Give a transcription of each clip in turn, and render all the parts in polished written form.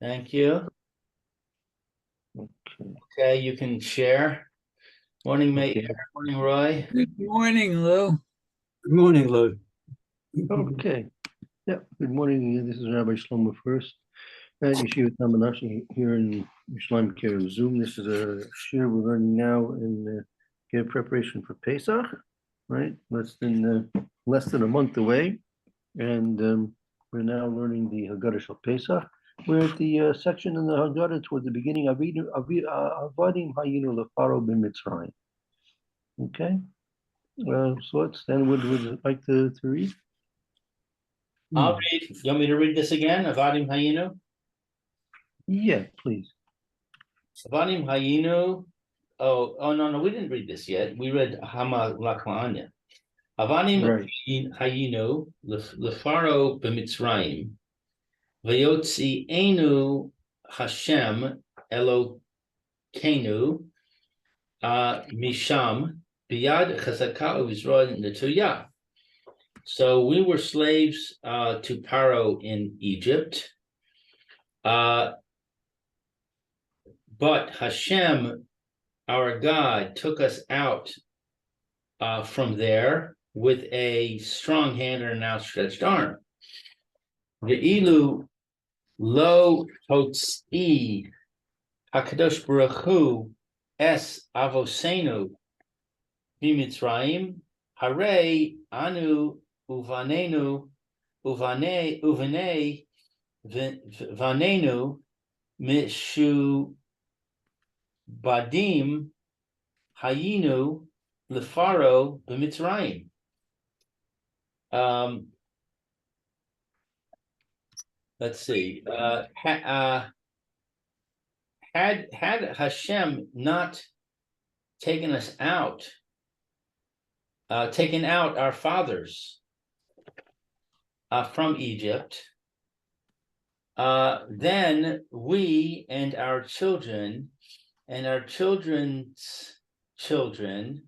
Thank you. Okay, you can share. Morning, mate. Okay. Morning, Roy. Good morning, Lou. Good morning, Lou. Okay. Yeah. Good morning. This is Rabbi Shlomo Furst at Yeshiva Tamanashi here in Yerushalayim Care of Zoom. This is a shir we're learning now in get preparation for Pesach, right? Less than a month away, and we're now learning the Haggada Shel Pesach. We're at the section in the Haggada toward the beginning. Avadim hayinu lefaro b'Mitzrayim. Okay. So let's then. Would you like to read? I'll read. You want me to read this again? Avadim Hayinu? Yeah, please. Avadim Hayinu. Oh, no, we didn't read this yet. We read Hama Lakma'anya. Avadim Right. Hayinu lefaro b'Mitzrayim. Vayotzi enu Hashem Elokeinu misham biyad chazaka u'Yisrael netuyah. So we were slaves to Paro in Egypt, but Hashem, our God, took us out from there with a strong hand and an outstretched arm. Ve'ilu lo totzi hakadosh baruch hu es avosenu b'Mitzrayim harei anu uvanenu vanenu mishu badim hayinu lefaro b'Mitzrayim. Let's see. Had Hashem not taken us out, taken out our fathers from Egypt, then we and our children and our children's children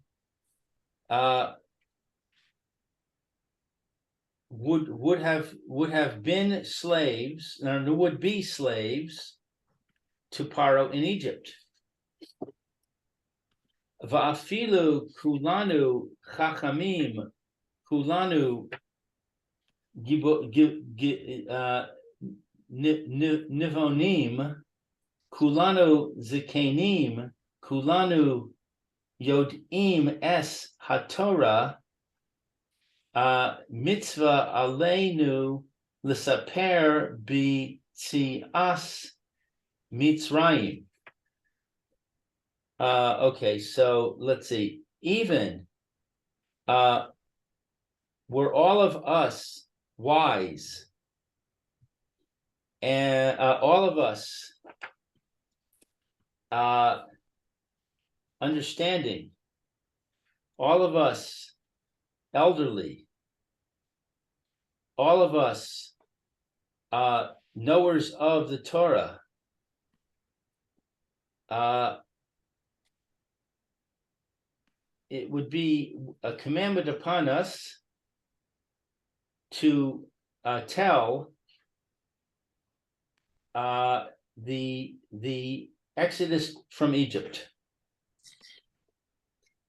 would have been slaves, or would be slaves to Paro in Egypt. Va'afilu kulanu chachamim kulanu nivonim kulanu zikenim kulanu yodim es haTorah mitzvah aleinu l'saper b'tzias Mitzrayim. Okay, so let's see. Even were all of us wise, and all of us understanding, all of us elderly, all of us knowers of the Torah, it would be a commandment upon us to tell the Exodus from Egypt,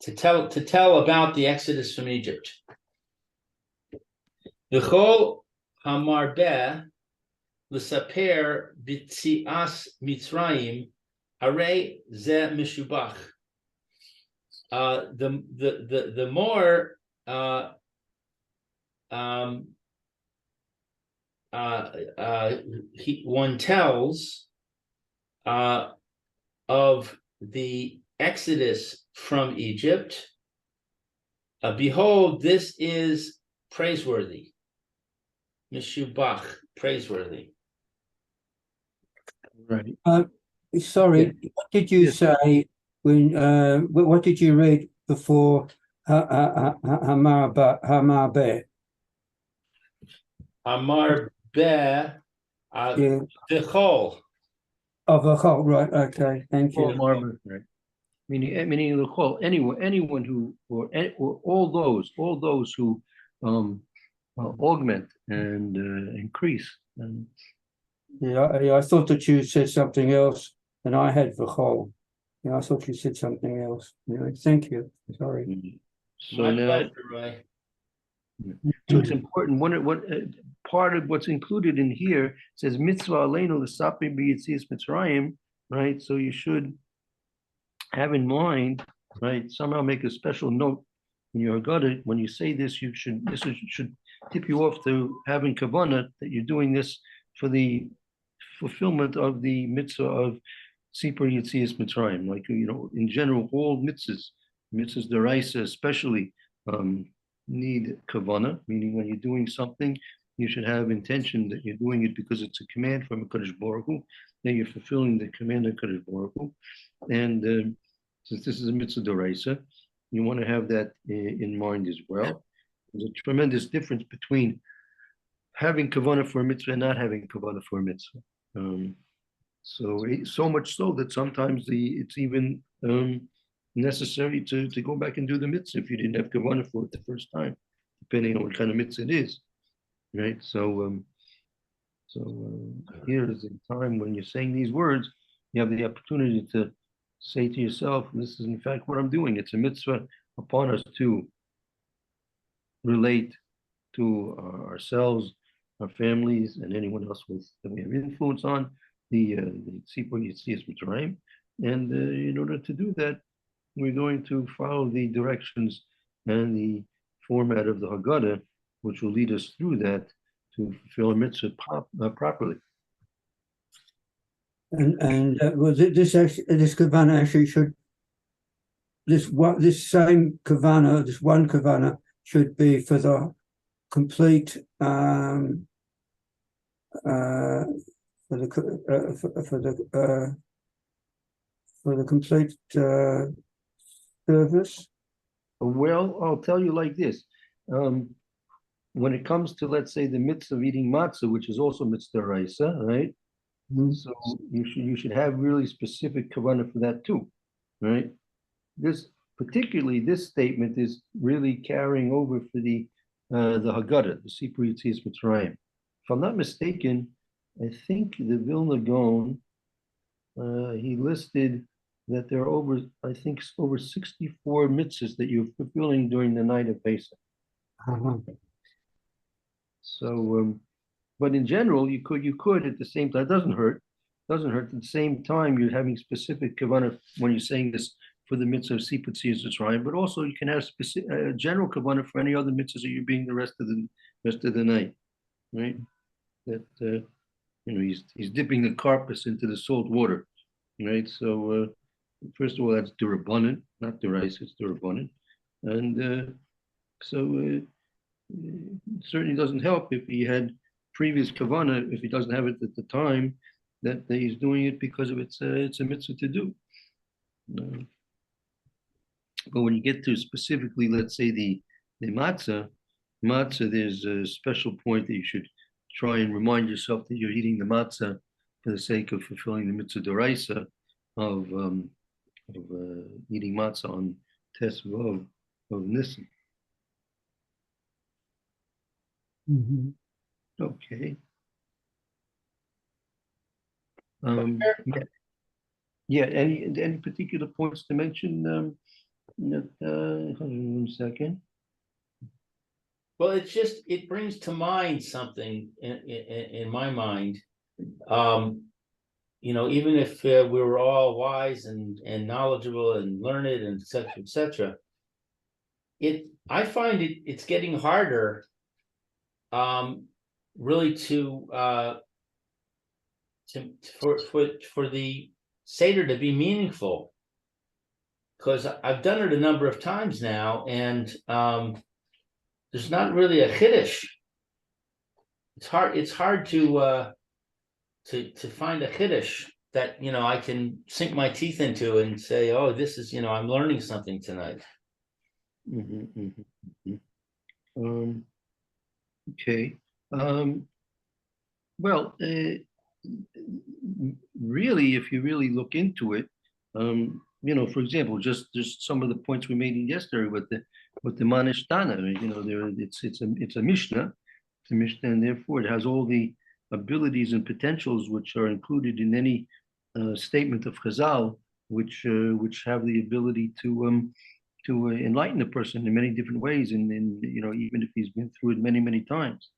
to tell about the Exodus from Egypt. V'chol hamarbeh l'saper b'tzias Mitzrayim harei ze mishubach. The more one tells of the Exodus from Egypt, behold, this is praiseworthy. Mishubach, praiseworthy. Right. Sorry, what did you say when? What did you read before Hamarbeh? Hamarbeh, V'chol. Oh, V'chol, right? Okay, thank you. Right. Meaning the call anyone who or all those who augment and increase and Yeah, I thought that you said something else, and I had v'chol. Yeah, I thought you said something else. Yeah, thank you. Sorry. Mhm. So My now, pleasure, Roy. so it's important. What part of what's included in here says mitzvah aleinu l'sapim b'yitzias Mitzrayim, right? So you should have in mind, right? Somehow make a special note in your Haggada. When you say this, should tip you off to having kavanah that you're doing this for the fulfillment of the mitzvah of Sipur Yitzias Mitzrayim. Like, in general, all mitzvahs deraisa especially, need kavana, meaning when you're doing something, you should have intention that you're doing it because it's a command from Kadosh Baruch Hu, that you're fulfilling the command of Kadosh Baruch Hu. And since this is a mitzvah deraisa, you want to have that in mind as well. There's a tremendous difference between having kavana for a mitzvah and not having kavana for a mitzvah. So much so that sometimes it's even necessary to go back and do the mitzvah if you didn't have kavanah for it the first time, depending on what kind of mitzvah it is, right? So here is a time when you're saying these words, you have the opportunity to say to yourself, this is in fact what I'm doing. It's a mitzvah upon us to relate to ourselves, our families, and anyone else that we have influence on, the Tzipor Yitzias Mitzrayim. And in order to do that, we're going to follow the directions and the format of the Haggada, which will lead us through that to fulfill a mitzvah properly. And was it this kavana actually should this same kavana, this one kavana should be for the complete for the complete service? Well, I'll tell you like this. When it comes to, let's say, the mitzvah of eating matzah, which is also mitzvah raisa, right? Mm-hmm. So you should have really specific kavanah for that too, right? This statement is really carrying over for the Haggada, the Sipur Yitzias Mitzrayim. If I'm not mistaken, I think the Vilna Gaon, he listed that there are over 64 mitzvahs that you're fulfilling during the night of Pesach. Uh-huh. So, but in general, you could at the same time, it doesn't hurt at the same time you're having specific kavanah when you're saying this for the mitzvah of Sipur Yitzias Mitzrayim, but also you can have specific general kavanah for any other mitzvahs that you're being the rest of the night, right? That he's dipping the carpus into the salt water, right? So first of all, that's d'Rabbanan, not d'Oraisa, it's d'Rabbanan, and so it certainly doesn't help if he had previous kavanah, if he doesn't have it at the time that he's doing it because of it's a mitzvah to do. But when you get to specifically, let's say the matzah, there's a special point that you should try and remind yourself that you're eating the matzah for the sake of fulfilling the mitzvah d'oraisa of eating matzah on Tes Vov of Nisan. Mm-hmm. Okay. Yeah. Any particular points to mention? 1 second. Well, it brings to mind something in my mind. Even if we were all wise and knowledgeable and learned and et cetera, I find it's getting harder, really for the Seder to be meaningful, because I've done it a number of times now, and there's not really a chiddush. It's hard to find a chiddush that I can sink my teeth into and say, oh, this is I'm learning something tonight. Mm-hmm, mm-hmm, mm-hmm. Okay. Well, really, if you really look into it, for example, just some of the points we made yesterday with the Manishtana, it's a Mishnah, and therefore it has all the abilities and potentials which are included in any statement of Chazal, which have the ability to enlighten a person in many different ways, and even if he's been through it many many times.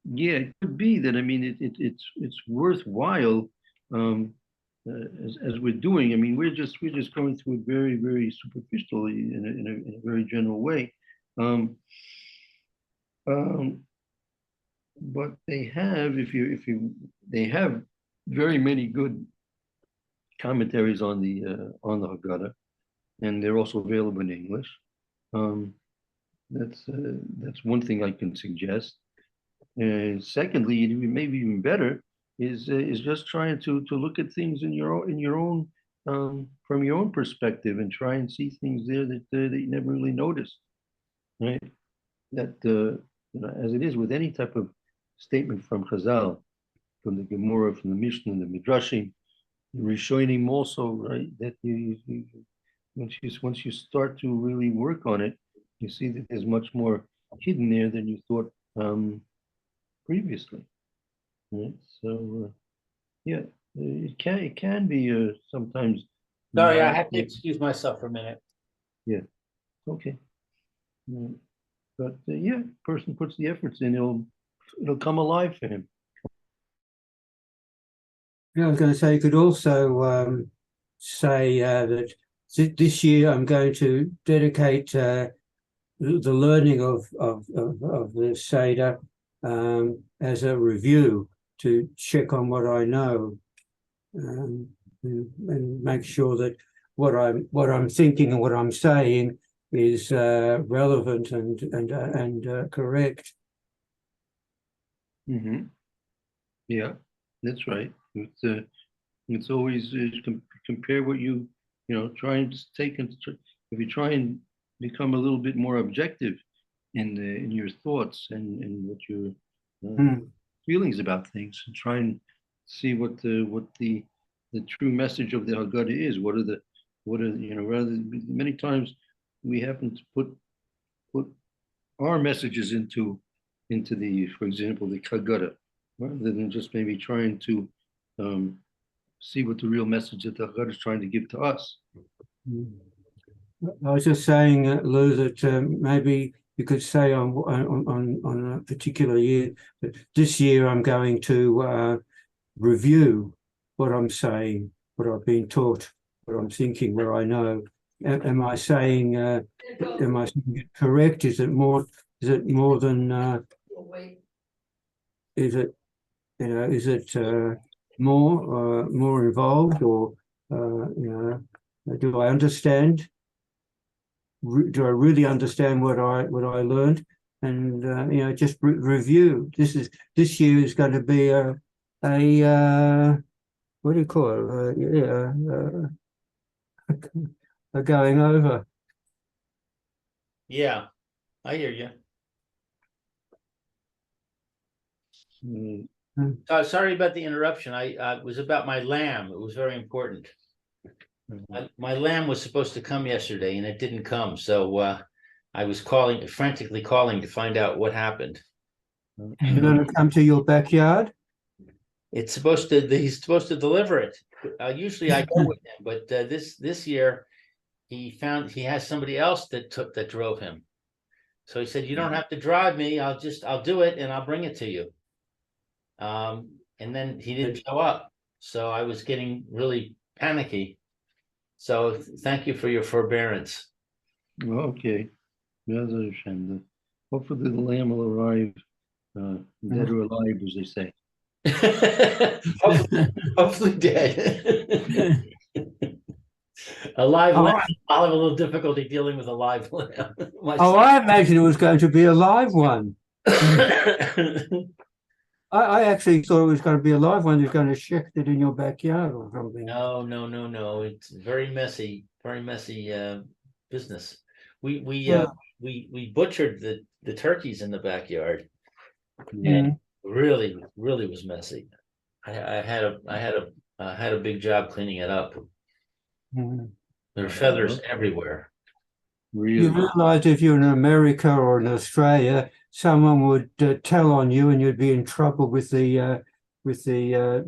Yeah, it could be that. I mean, it's worthwhile as we're doing. I mean, we're just going through it very very superficially in a very general way. But they have, they have very many good commentaries on the Haggada, and they're also available in English. That's one thing I can suggest. And secondly, maybe even better is just trying to look at things in your own from your own perspective, and try and see things there that you never really noticed, right? That as it is with any type of statement from Chazal, from the Gemara, from the Mishnah, the Midrashim, the Rishonim also, right? That once you start to really work on it, you see that there's much more hidden there than you thought previously. Right? So yeah, it can be sometimes. Sorry, I have to excuse myself for a minute. Yeah. Okay. But yeah, person puts the efforts in, it'll come alive for him. Yeah, I was going to say, you could also say that this year I'm going to dedicate the learning of the Seder as a review, to check on what I know, and make sure that what I'm thinking and what I'm saying is relevant and correct. Mm-hmm. Yeah, that's right. It's always compare what you try and take, and if you try and become a little bit more objective in your thoughts and what your feelings about things, and try and see what the true message of the Haggada is. What are rather many times we happen to put our messages into the, for example, the Haggada, rather than just maybe trying to see what the real message that the Haggada is trying to give to us. I was just saying, Lou, that maybe you could say on a particular year that this year I'm going to review what I'm saying, what I've been taught, what I'm thinking, what I know. Am I saying it correct? Is it more than is it more involved, or do I understand? Do I really understand what I learned? And just review. This year is going to be a what do you call it? A going over. Yeah, I hear you. Sorry about the interruption. I was about my lamb. It was very important. My lamb was supposed to come yesterday, and it didn't come. So I was frantically calling to find out what happened. Is it going to come to your backyard? He's supposed to deliver it. Usually I go with him, but this year he has somebody else that drove him. So he said, "You don't have to drive me. I'll do it, and I'll bring it to you." And then he didn't show up, so I was getting really panicky. So thank you for your forbearance. Okay. Hopefully the lamb will arrive dead or alive, as they say. hopefully dead. A live lamb. I'll have a little difficulty dealing with a live lamb. I imagine it was going to be a live one. I actually thought it was going to be a live one. You're going to shift it in your backyard or something. No. It's very messy business. We butchered the turkeys in the backyard, and really was messy. I had a big job cleaning it up. There are feathers everywhere. Really? You realize if you're in America or in Australia, someone would tell on you, and you'd be in trouble with the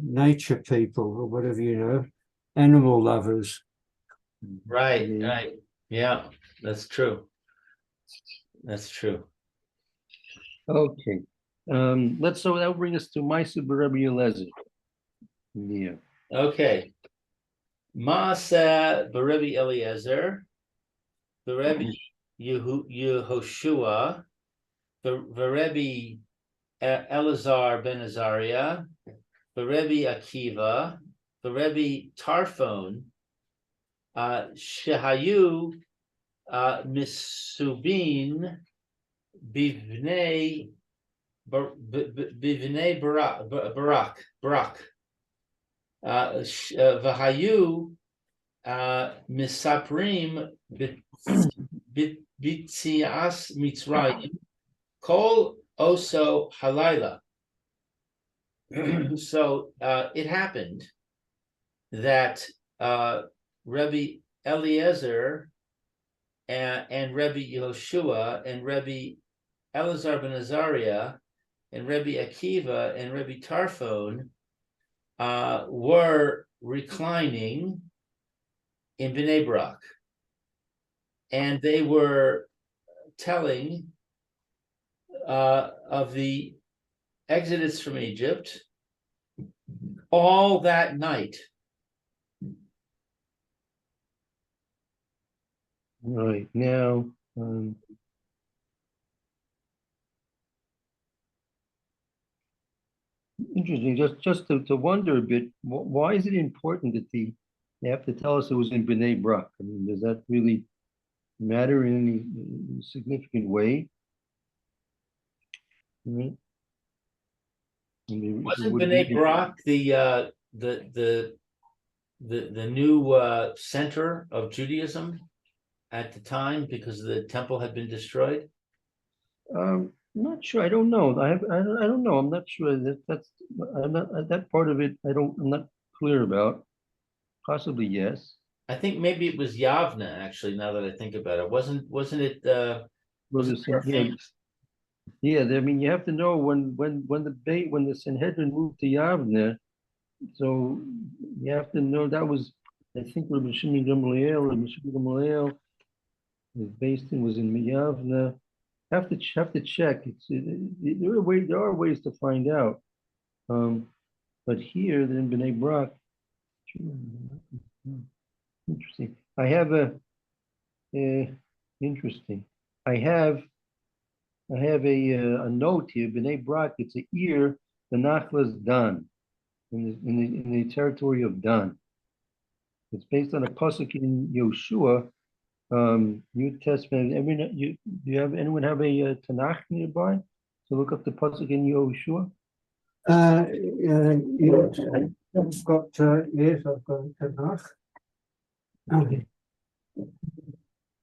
nature people or whatever, animal lovers. Right, Yeah. right. Yeah, that's true. That's true. Okay. So that'll bring us to Maisa B'Rebbe Eliezer. Yeah. Okay. Maaseh Berebi Eliezer, Berebi Yehoshua, Berebi Elazar ben Azariah, Berebi Akiva, Berebi Tarfon, Shehayu Misubin Bivnei Barak. Vahayu Misaprim Bitzias Mitzrayim Kol Oso Halayla. So it happened that Rabbi Eliezer and Rabbi Yehoshua and Rabbi Elazar ben Azariah and Rabbi Akiva and Rabbi Tarfon were reclining in Bnei Brak, and they were telling of the exodus from Egypt all that night. Right now, interesting. Just to wonder a bit, why is it important that they have to tell us it was in Bnei Brak? I mean, does that really matter in any significant way? Right? I mean, if it Wasn't would Bnei be- Brak the new center of Judaism at the time because the temple had been destroyed? Not sure. I don't know. I don't know. I'm not sure I'm not that part of it. I'm not clear about. Possibly yes. I think maybe it was Yavna, actually, now that I think about it. Wasn't it Well, wasn't there a famous? yeah. I mean, you have to know when the Sanhedrin moved to Yavne. So you have to know that was, I think, Rabbi Shimon Gamliel. Rabbi Shimon Gamliel was in Yavne. Have to check. There are ways to find out. But here in Bnei Brak, interesting. I have interesting. I have a note here. Bnei Brak. It's a ear. The Nachlas Dan in the territory of Dan. It's based on a pasuk in Yoshua, New Testament. Anyone have a Tanakh nearby to look up the pasuk in Yoshua? Yes, I've got Tanakh. Okay.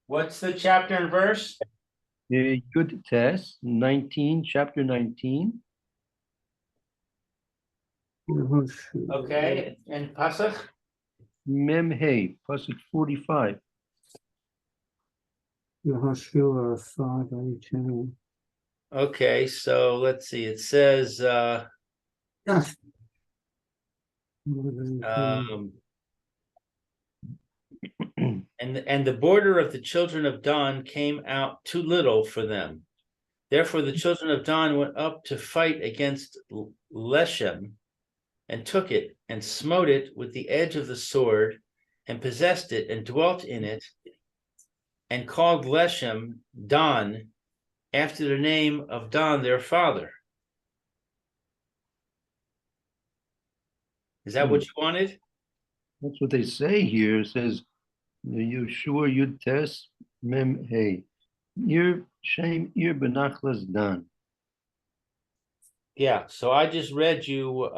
What's the chapter and verse? Yud Tes 19, chapter 19. Okay, and Pesach? Mem Hey, pasuk 45. Yehoshua 5:18. Okay, so let's see. It says Yes. and the border of the children of Dan came out too little for them. Therefore the children of Dan went up to fight against Leshem and took it and smote it with the edge of the sword and possessed it and dwelt in it and called Leshem Dan after the name of Dan their father. Is that what you wanted? That's what they say here. It says Yeshua Yud Tes Mem Hey. Ir Shem Ir Benachlas Dan. Yeah, so I just read you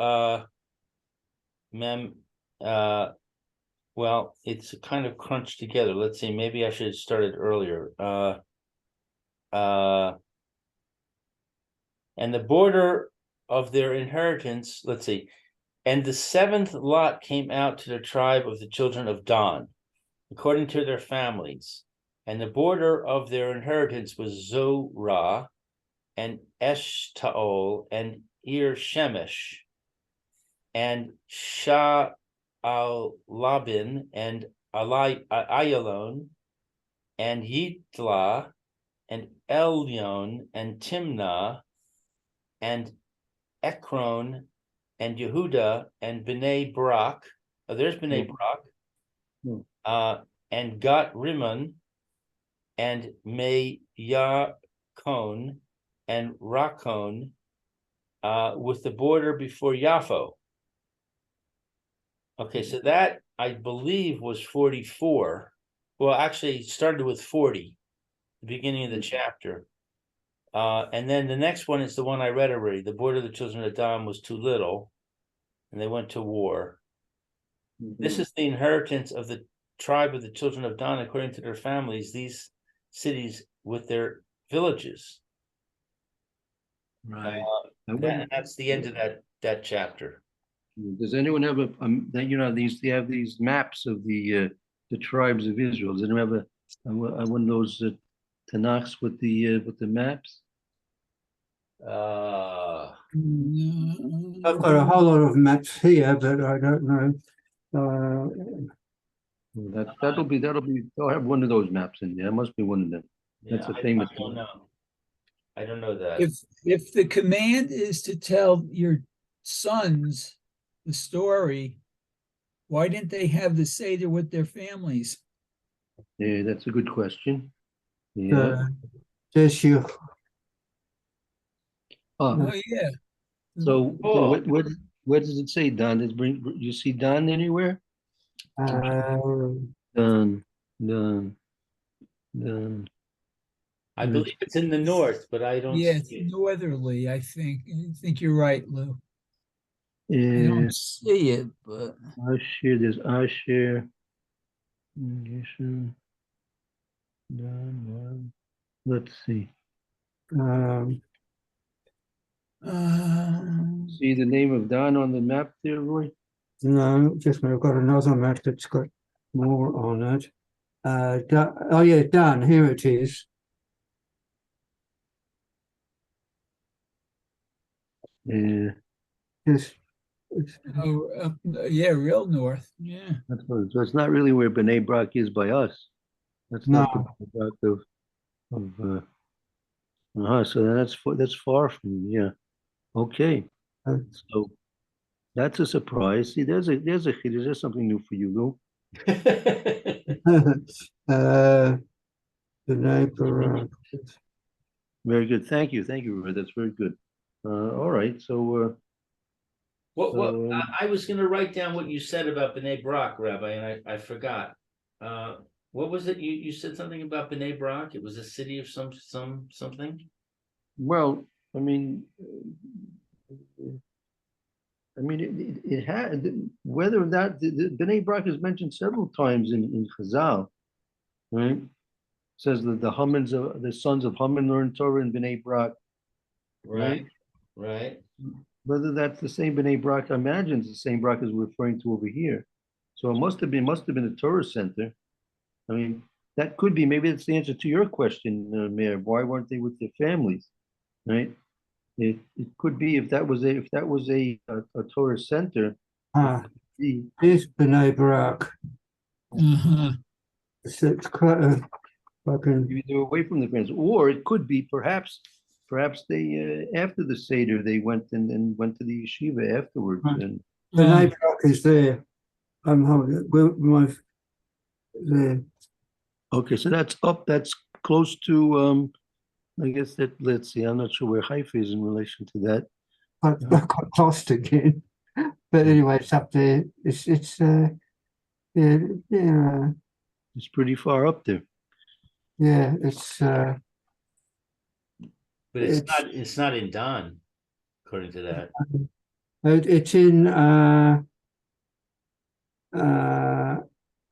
Mem well, it's kind of crunched together. Let's see, maybe I should have started earlier. And the border of their inheritance, let's see, and the seventh lot came out to the tribe of the children of Dan, according to their families. And the border of their inheritance was Zorah, and Eshtaol, and Ir Shemesh, and Sha'al-Labin, and Ayalon, and Yitla, and Elyon, and Timnah, and Ekron, and Yehuda, and Bnei Brak. Oh, there's Bnei Brak. And Gat Rimmon, and Meyakon, and Rakon, with the border before Yaffo. Okay, so that I believe was 44. Well, actually, it started with 40, the beginning of the chapter. And then the next one is the one I read already. The border of the children of Adam was too little, and they went to war. This is the inheritance of the tribe of the children of Dan according to their families, these cities with their villages. Right. That's the end of that chapter. Does anyone have a they have these maps of the tribes of Israel? Does anyone have one of those Tanakhs with the maps? I've got a whole lot of maps here, but I don't know. That'll be. They'll have one of those maps in there. It must be one of them. That's a famous I don't know. I don't know that. If the command is to tell your sons the story, why didn't they have the Seder with their families? Yeah, that's a good question. Yeah. There's you. Oh yeah. So where does it say Don? You see Don anywhere? Don. I believe it's in the north, but I don't Yeah, see it. northerly, I think. I think you're right, Lou. I Yeah. don't see it, but Asher, there's Asher. Let's see. See the name of Don on the map there, Roy? No, just I've got another map that's got more on it. Oh yeah, Dan, here it is. Yeah. Yes. yeah, real north. Yeah. So it's not really where Bnei Brak is by us. That's not the Bnei Brak of so that's far from yeah. Okay. So that's a surprise. See, there's something new for you, Lou. The neighbor. Very good. Thank you, Roy. That's very good. All right. So I was going to write down what you said about Bnei Brak, Rabbi, and I forgot. What was it? You said something about Bnei Brak. It was a city of something. Well, I mean, it had whether that the Bnei Brak is mentioned several times in Chazal, right? It says that the sons of Haman learned Torah in Bnei Brak, Right. Whether that's the same Bnei Brak, I imagine it's the same Brak as we're referring to over here. So it must have been a Torah center. I mean, that could be, maybe that's the answer to your question, Mayor. Why weren't they with their families, right? It could be if that was a Torah center. Here's Bnei Brak. It's quite a fucking. Maybe they were away from the friends, or it could be perhaps they after the Seder they went and went to the yeshiva afterwards. Right. And Bnei Brak is there. There. Okay, so that's up. That's close to. I guess that. Let's see. I'm not sure where Haifa is in relation to that. I got lost again, but anyway, it's up there. It's It's pretty far up there. Yeah, it's. But it's not in Dan, according to that. It's in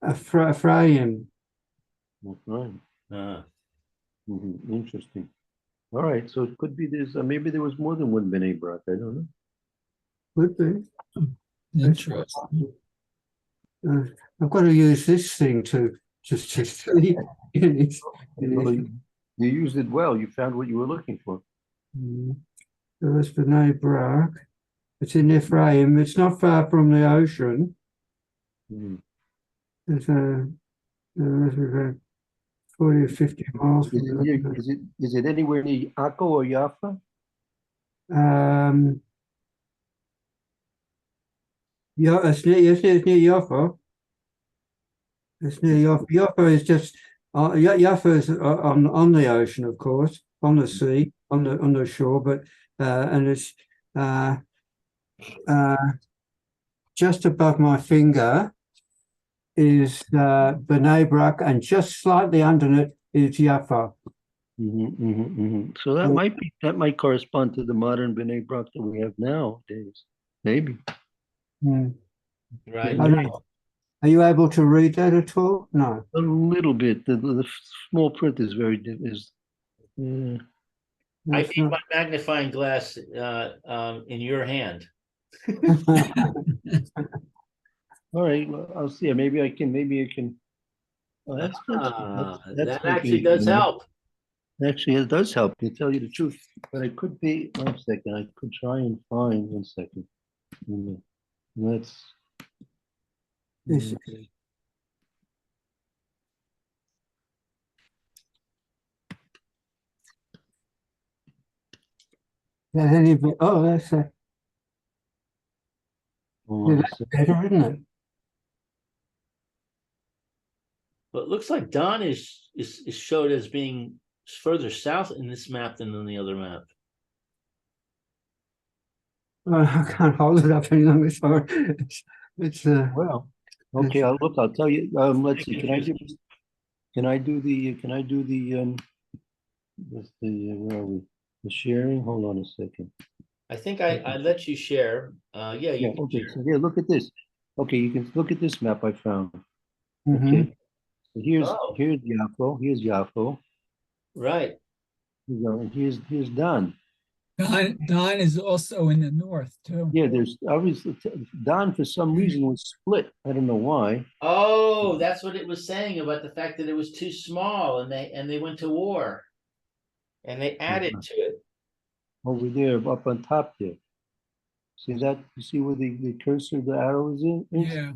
Ephraim. Right. Uh-huh. Interesting. All right, so it could be there's maybe there was more than one Bnei Brak. I don't know. Could be. Interesting. I've got to use this thing to just it's, Well, you used it well. You found what you were looking for. so that's B'nai Brak. It's in Ephraim. It's not far from the ocean. Hmm. It's 40 or 50 miles Is from it, is it anywhere near Akko or Jaffa? Yeah, it's near Jaffa. It's near Jaffa. Jaffa is just Jaffa is on the ocean, of course, on the sea, on the shore, but and it's uh, uh, just above my finger is B'nai Brak, and just slightly under it is Jaffa. So that might correspond to the modern B'nai Brak that we have nowadays. Maybe. Mm. Right. Are you able to read that at all? No. A little bit. The small print is very is. I It's need not. my magnifying glass in your hand. All right. Well, I'll see. Maybe I can. Maybe I can. Oh, that's That making actually it does easier. help. Actually, it does help, to tell you the truth. But I could be, 1 second, I could try and find 1 second. Let's. Is that any bit? Oh, that's better, isn't it? But it looks like Don is showed as being further south in this map than in the other map. Oh, I can't hold it up any longer. Sorry. It's Well, okay, I'll look, I'll tell you, let's see, can I do the, where are we? The sharing, hold on a second. I think I let you share. Yeah, you Yeah, can okay, share. so here, look at this. Okay, you can look at this map I found. mhm. Okay, so here's Oh. Here's Yafo, Right. and here's Dan. Don is also in the north too. Yeah, there's obviously Don for some reason was split. I don't know why. Oh, that's what it was saying about the fact that it was too small and they went to war and they added to it. Over there, up on top there. See that? You see where the cursor, the arrow is in? Yeah,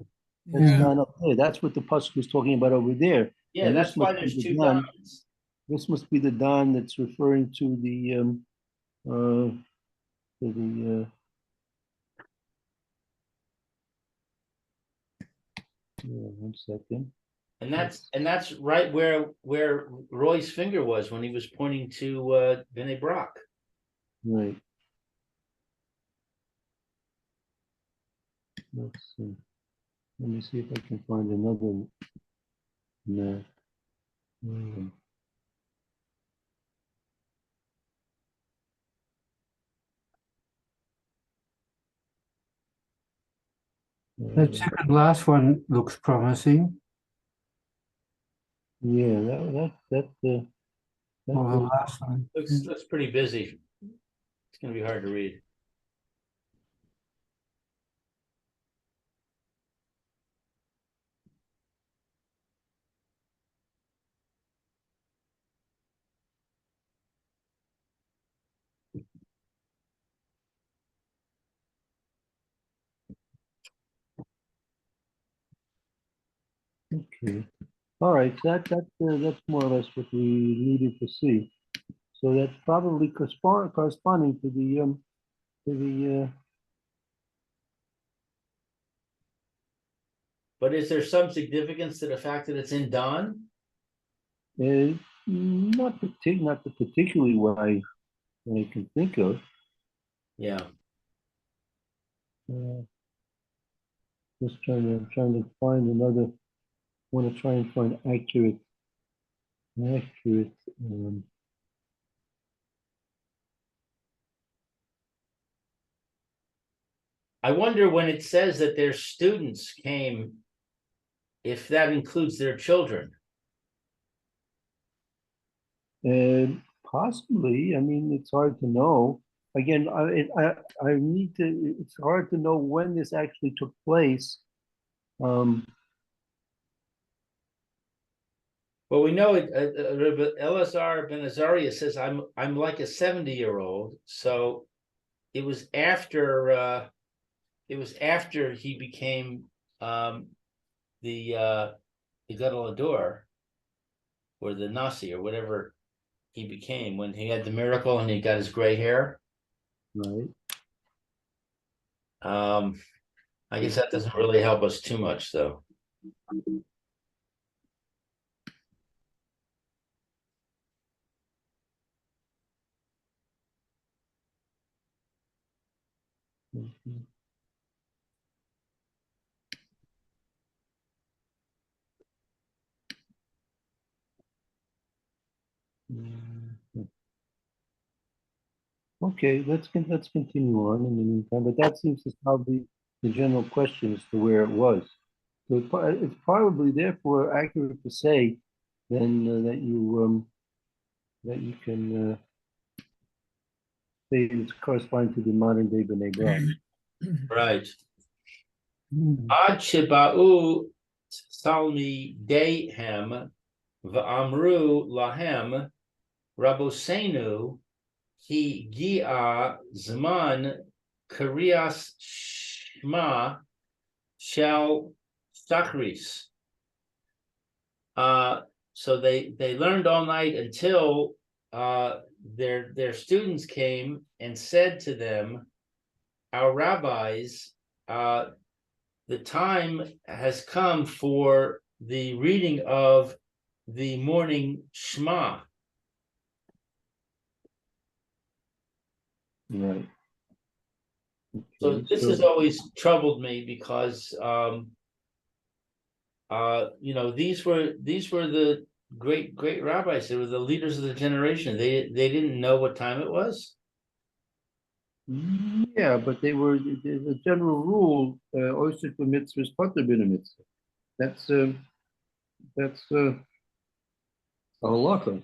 That's yeah. Don up there. That's what the pasuk was talking about over there. Yeah, And that's this why must be there's the two Don. Dons. This must be the Don that's referring to the yeah, 1 second. And that's right where Roy's finger was when he was pointing to B'nai Brak. Right. Let's see. Let me see if I can find another map. The second last one looks promising. Yeah, that Or the last one. Looks pretty busy. It's gonna be hard to read. okay. All right, that's more or less what we needed to see. So that's probably corresponding to the But is there some significance to the fact that it's in Don? not the particularly what I can think of. Yeah. Just trying to find another. Want to try and find accurate. I wonder when it says that their students came, if that includes their children. Possibly. I mean, it's hard to know. Again, I need to. It's hard to know when this actually took place. Well, we know it. Rabbi Elazar ben Azariah says I'm like a 70-year-old. So it was after he became the Gadol Hador, or the Nasi, or whatever he became, when he had the miracle and he got his gray hair. Right. I guess that doesn't really help us too much, though. Okay, let's continue on in the meantime, but that seems to solve the general question as to where it was. So it's probably therefore accurate to say then that you can say it's corresponding to the modern day B'nai Brak. Right. Ad sheba'u Talmideihem v'amru lahem Rabosenu Ki Gia Zman Karias Shma Shel Shachris. So they learned all night until their students came and said to them, our rabbis, the time has come for the reading of the morning Shema. Right. So this has always troubled me because these were the great rabbis. They were the leaders of the generation. They didn't know what time it was. Yeah, but they were the general rule. Oyster for mitzvahs, potter bin a mitzvah. That's a halacha,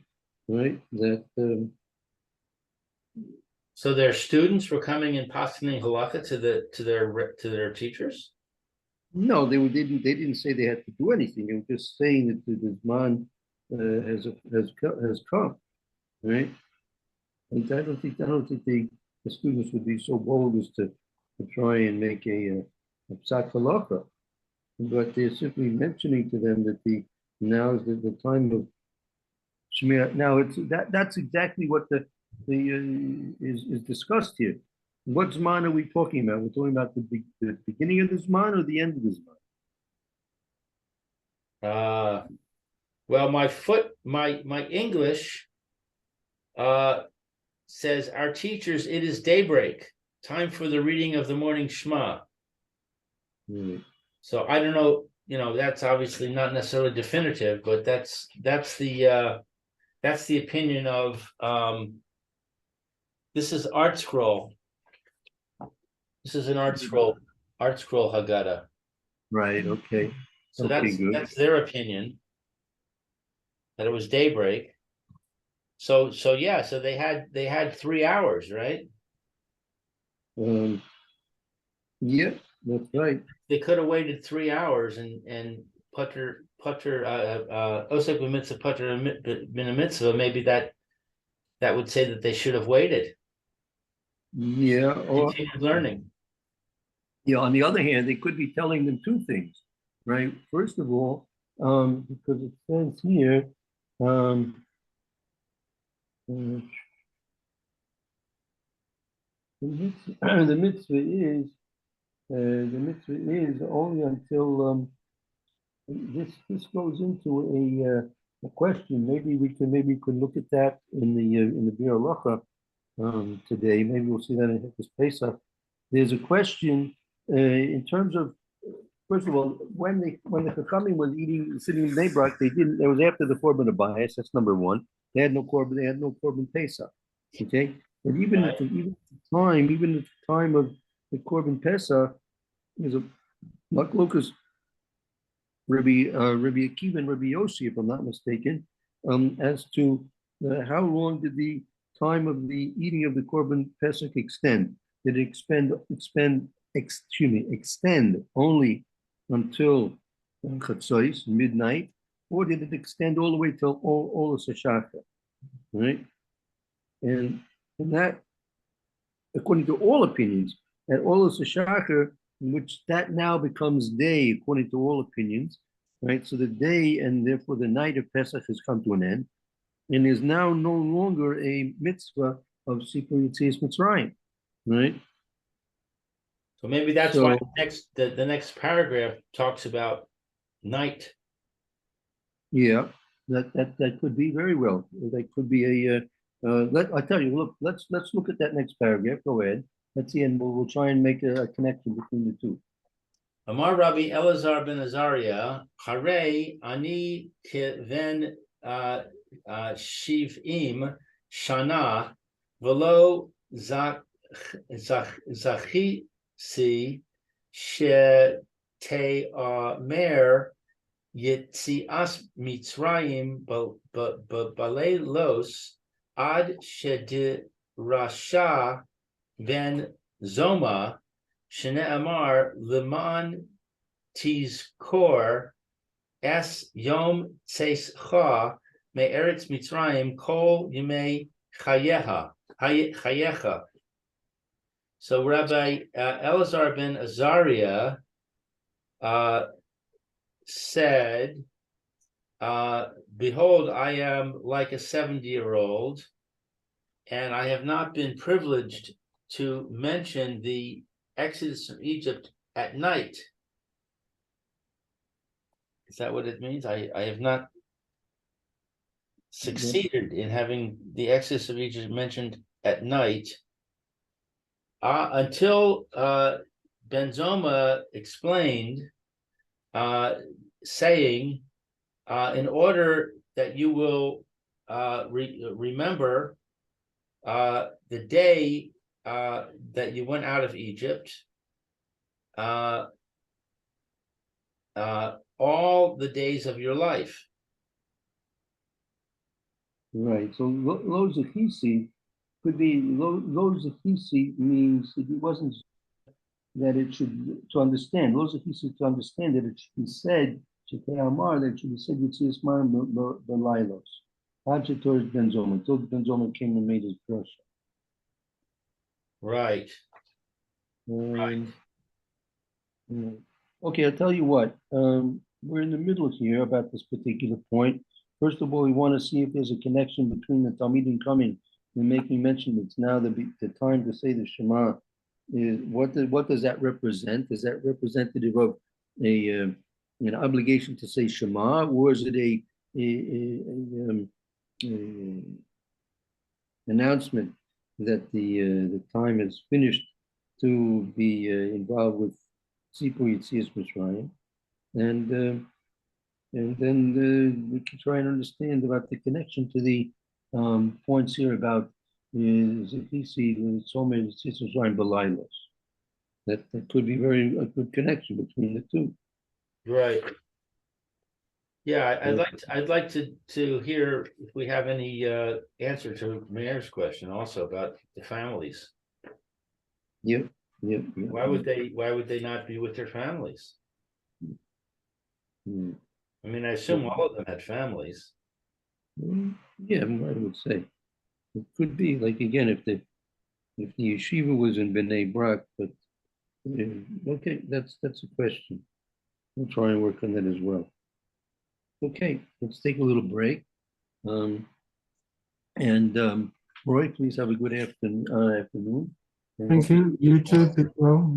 right? That So their students were coming and paskening halakha to their teachers. no, they didn't say they had to do anything. They were just saying that the man has come, right? And I don't think the students would be so bold as to try and make a psak halacha, but they're simply mentioning to them that now is the time of Shmir. Now that's exactly what the is discussed here. What Zman are we talking about? We're talking about the beginning of the Zman or the end of the Zman? Well, my English says, our teachers, it is daybreak, time for the reading of the morning Shema. So I don't know, that's obviously not necessarily definitive, but that's the opinion of this is Art Scroll. This is an Art Scroll Haggada. Right. Okay. So okay, that's their opinion, that it was daybreak. So yeah, so they had 3 hours, right? Yeah, that's right. They could have waited 3 hours and putter osek b'mitzvah putter bin a mitzvah. Maybe that would say that they should have waited. Yeah. Or continued learning. Yeah. On the other hand, they could be telling them two things, right? First of all, because it says here, the mitzvah is only until this goes into a question. Maybe we could look at that in the Bir Halacha today. Maybe we'll see that in this Pesach. There's a question in terms of, first of all, when the Chachamim was sitting in Bnei Brak, it was after the Korban Abayis. That's number one. They had no Korban Pesach. Okay, but even at the time of the Korban Pesach, there's a Machlokes Rabbi Akiva and Rabbi Yossi, if I'm not mistaken, as to how long did the time of the eating of the Korban Pesach extend? Did it extend only until Chatzos, midnight, or did it extend all the way till all the Shachar? Right? And that, according to all opinions, at all the Shachar, which that now becomes day, according to all opinions, right? So the day and therefore the night of Pesach has come to an end, and is now no longer a mitzvah of Sipur Yitzias Mitzrayim, right? So maybe that's why So- the next paragraph talks about night. Yeah, that could be very well. That could be I tell you, look, let's look at that next paragraph. Go ahead. Let's see, and we'll try and make a connection between the two. Amar Rabbi Elazar ben Azariah, Hare ani keven shivim shana velo zachi si she te mer Yitzias Mitzrayim Baleilos Ad Shedirasha Ben Zoma Shneamar Leman Tizkor Es Yom Tzeischa Me Eretz Mitzrayim Kol Yemei Chayecha. So Rabbi Elazar ben Azariah said, behold, I am like a 70-year-old, and I have not been privileged to mention the Exodus from Egypt at night. Is that what it means? I have not succeeded in having the Exodus of Egypt mentioned at night until Ben Zoma explained, saying, in order that you will remember the day that you went out of Egypt, all the days of your life. Right. So lo zechisi could be lo zechisi means it wasn't that it should to understand. Lo zechisi to understand that it should be said Amar, that it should be said Yitzias Marim Belailos. Towards Ben Zoma, until Ben Zoma came and made his drasha. Right. Right. Okay, I'll tell you what. We're in the middle here about this particular point. First of all, we want to see if there's a connection between the Talmidim coming and making mention. It's now the time to say the Shema. What does that represent? Is that representative of an obligation to say Shema, or is it a announcement that the time is finished to be involved with Sipur Yitzias Mitzrayim, and then we can try and understand about the connection to the points here about Zechisi Somer Yitzias Mitzrayim Belailos. That could be a good connection between the two. Right. Yeah, I'd like to hear if we have any answer to Mayor's question also about the families. Yep. Why would they not be with their families? Mm. I mean, I assume all of them had families. Yeah, I would say it could be like again if the yeshiva was in Bnei Brak, but okay, that's a question. We'll try and work on that as well. Okay, let's take a little break. Roy, please have a good afternoon. Thank you. You too, Pete. Well.